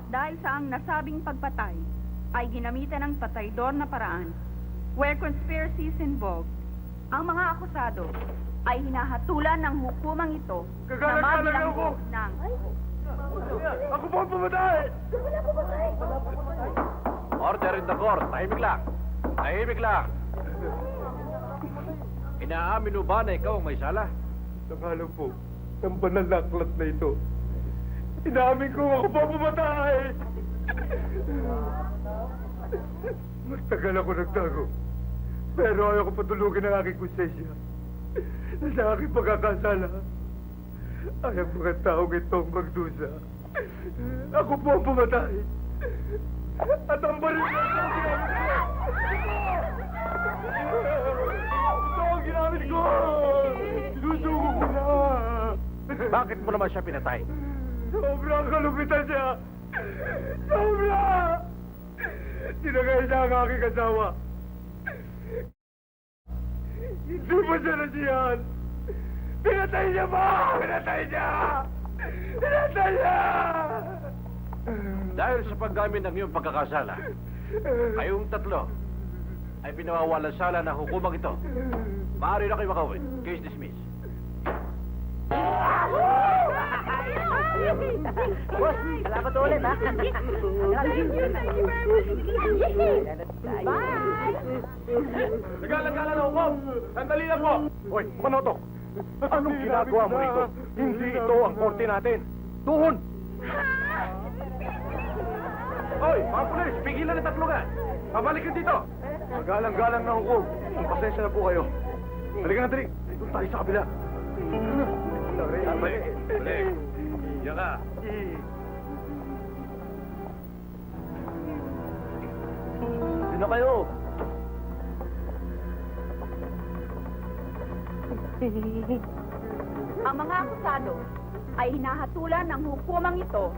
At dahil sa ang nasabing pagpatay ay ginamitan ng pataydor na paraan, where conspiracy is involved, ang mga akusado ay hinahatulan ng hukumang ito na mabilanggo ng... Ako po ang pumatay! Order in the court. Tahimik lang. Tahimik lang. Inaamin mo ba na ikaw ang may sala? Nangalan po ng banal na aklat na ito. Inamin ko ako po ang pumatay! Matagal ako nagtago. Pero ayaw ko patulugin ang aking konsensya. Sa aking pagkakasala, ay ang mga taong itong magdusa. Ako po ang pumatay. At ang baril ko ito ang ginamit ko! Sinusuko ko na! Bakit mo naman siya pinatay? Sobrang kalupitan niya! Sobra! Sinagay niya ang aking asawa. Hindi pa siya nasiyahan. Pinatay niya ba? Pinatay niya! Pinatay niya! Dahil sa paggamit ng iyong pagkakasala, kayong tatlo ay pinawawalan sala ng hukumang ito. Maaari na kayo makauwi. Case dismissed. Boss, salamat ulit, ha? Bye! Naglalagala na hukom! Sandali lang po! Hoy, manotok! Anong ginagawa mo rito? Hindi ito ang korte natin! Tuhon! Hoy, mga pulis! Pigilan na tatlo nga! Pabalik ka dito! Magalang-galang na hukom. Pasensya na po kayo. Halika na, dali! Doon tayo sa kabila. Balik! Balik! Diyan ka! Sino kayo? Ang mga akusado ay hinahatulan ng hukumang ito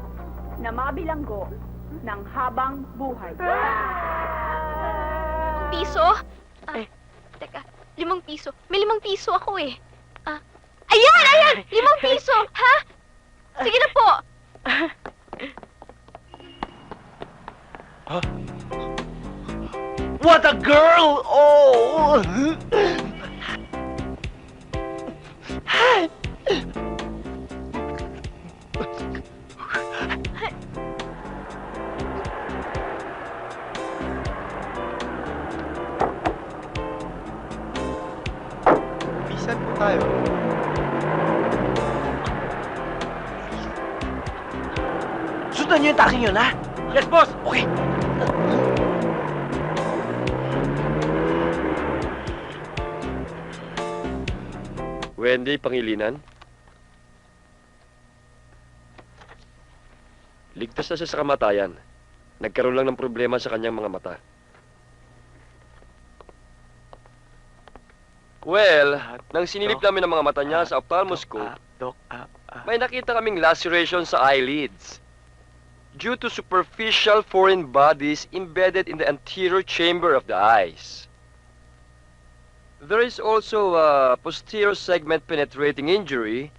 na mabilanggo ng habang buhay. Piso? Teka, 5 piso. May 5 piso ako eh. Ayan! Ayan! 5 piso! Ha? Sige na po! What a girl! Oh! Bisan po tayo. Sundan niyo yung taxi yun, ha? Yes, boss! Okay. Wendy Pangilinan. Ligtas na siya sa kamatayan. Nagkaroon lang ng problema sa kanyang mga mata. Well, nang sinilip namin ang mga mata niya sa ophthalmoscope, Dok, may nakita kaming laceration sa eyelids due to superficial foreign bodies embedded in the anterior chamber of the eyes. There is also a posterior segment penetrating injury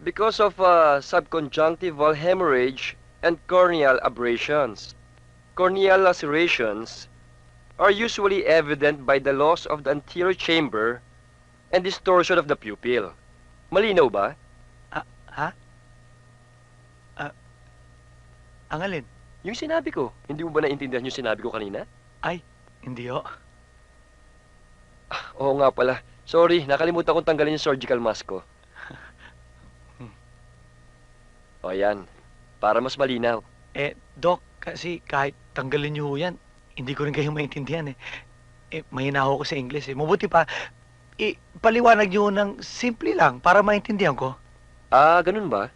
because of subconjunctival hemorrhage and corneal abrasions. Corneal lacerations are usually evident by the loss of the anterior chamber and distortion of the pupil. Malinaw ba? ha? Ang alin? Yung sinabi ko, hindi mo ba naintindihan yung sinabi ko kanina? Ay, hindi ho. Oo nga pala. Sorry, nakalimutan kong tanggalin yung surgical mask ko. O yan, para mas malinaw. Dok, kasi kahit tanggalin niyo ho yan, hindi ko rin kayo maintindihan eh. Mahina ho ko sa English eh. Mabuti pa, paliwanag niyo ng simple lang para maintindihan ko. Ah, ganun ba?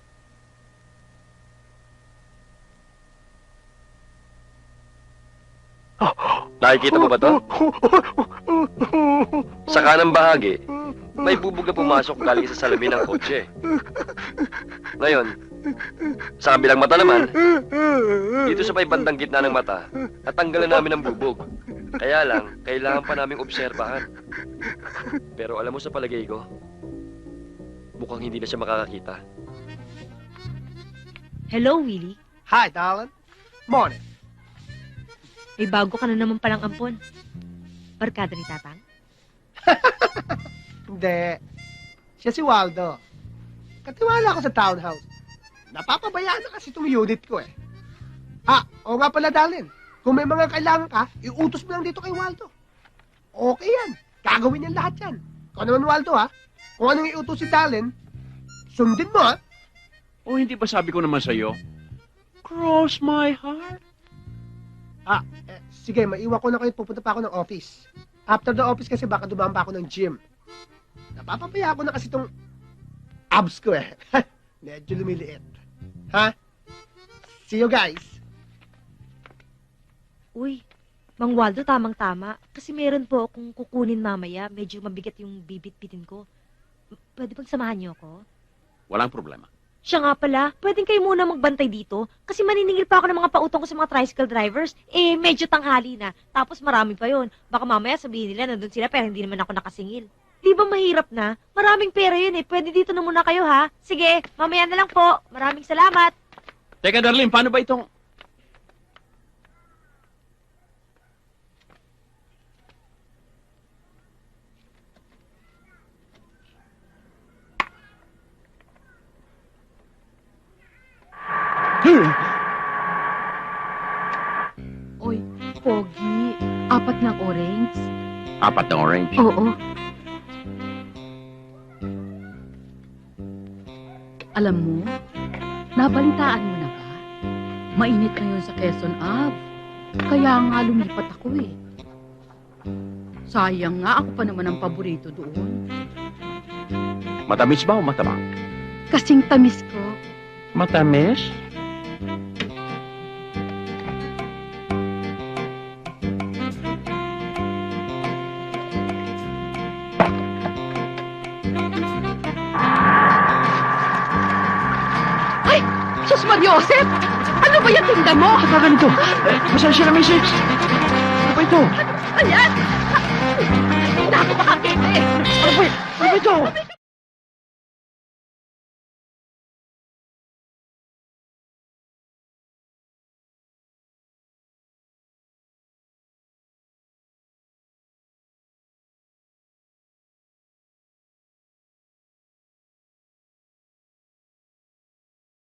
Nakikita mo ba to? Sa kanang bahagi, may bubog na pumasok galing sa salamin ng kotse. Ngayon, sa kabilang mata naman, dito sa may bandang gitna ng mata, natanggalan namin ang bubog. Kaya lang, kailangan pa naming obserbahan. Pero alam mo sa palagay ko, mukhang hindi na siya makakakita. Hello, Willie. Hi, darling. Morning. May bago ka na naman palang ampon. Barkada ni Tatang? Hindi. Siya si Waldo. Katiwala ko sa townhouse. Napapabayaan na kasi itong unit ko eh. Oo nga pala, Darlin. Kung may mga kailangan ka, iutos mo lang dito kay Waldo. Okay yan. Gagawin niyan lahat yan. Kung naman, Waldo, ha? Kung anong iutos si Darlin, sundin mo, ha? O hindi ba sabi ko naman sa'yo? Cross my heart. Sige, maiwan ko na kayo. Pupunta pa ako ng office. After the office kasi baka dumaan pa ako ng gym. Napapapaya ko na kasi itong abs ko eh. Medyo lumiliit. Ha? See you guys. Uy, Mang Waldo, tamang-tama. Kasi meron po akong kukunin mamaya. Medyo mabigat yung bibit-bitin ko. Pwede bang samahan niyo ako? Walang problema. Siya nga pala, pwedeng kayo muna magbantay dito. Kasi maniningil pa ako ng mga pautong ko sa mga tricycle drivers. Medyo tanghali na. Tapos marami pa yon. Baka mamaya sabihin nila nandun sila pero hindi naman ako nakasingil. Di ba mahirap na? Maraming pera yun eh. Pwede dito na muna kayo ha. Sige, mamaya na lang po. Maraming salamat. Teka, Darlene, paano ba itong... Oy, Pogi, 4 ng orange. 4 na orange. Oo. Alam mo, nabalitaan mo na ba? Mainit ngayon sa Quezon Ave. Kaya nga lumipat ako eh. Sayang nga, ako pa naman ang paborito doon. Matamis ba o matabang? Kasing tamis ko. Matamis? Sus Mariosep! Ano ba yung tinda mo? Baka ganito. Pasensya na, Mrs. Ano ba ito? Ayan! Hindi na ako makakita eh! Ano ba ito?